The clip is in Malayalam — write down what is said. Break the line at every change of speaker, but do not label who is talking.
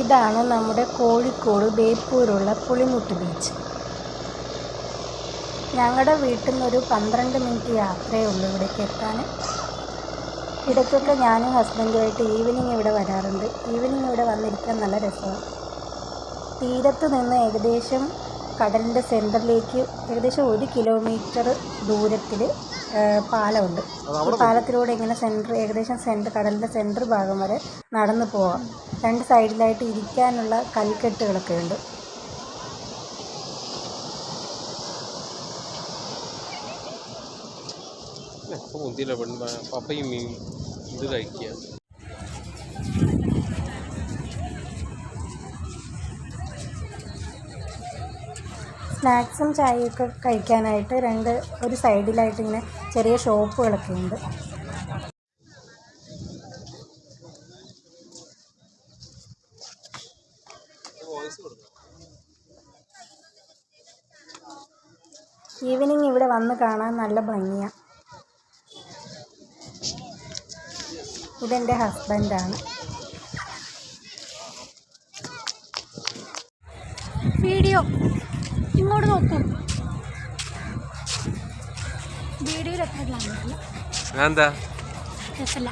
ഇതാണ് നമ്മുടെ കോഴിക്കോട് ബേപ്പൂരുള്ള പുളിമുട്ട് ബീച്ച്. ഞങ്ങളുടെ വീട്ടിൽ നിന്നൊരു 12 മിനിറ്റ് യാത്രയേ ഉള്ളൂ ഇവിടേക്ക് എത്താൻ. ഇടയ്ക്കൊക്കെ ഞാനും ഹസ്ബൻഡുമായിട്ട് ഈവനിങ് ഇവിടെ വരാറുണ്ട്. ഈവനിങ് ഇവിടെ വന്നിരിക്കാൻ നല്ല രസമാണ്. തീരത്ത് നിന്ന് ഏകദേശം കടലിൻ്റെ സെൻറ്ററിലേക്ക് ഏകദേശം 1 കിലോമീറ്റർ ദൂരത്തിൽ പാലമുണ്ട്. ഈ പാലത്തിലൂടെ ഇങ്ങനെ കടലിൻ്റെ സെൻറ്റർ ഭാഗം വരെ നടന്നു പോവാം. 2 സൈഡിലായിട്ട് ഇരിക്കാനുള്ള കൽക്കെട്ടുകളൊക്കെ ഉണ്ട്.
പപ്പയും ഇത് കഴിക്കുക.
സ്നാക്സും ചായയൊക്കെ കഴിക്കാനായിട്ട് ഒരു സൈഡിലായിട്ട് ഇങ്ങനെ ചെറിയ ഷോപ്പുകളൊക്കെ ഉണ്ട്. ഈവനിങ് ഇവിടെ വന്ന് കാണാൻ നല്ല ഭംഗിയാണ്. ഇതെൻ്റെ ഹസ്ബൻഡാണ്. വീഡിയോ ഇങ്ങോട്ട് നോക്കൂ. വീഡിയോയിലെത്താറില്ല, രസമില്ല.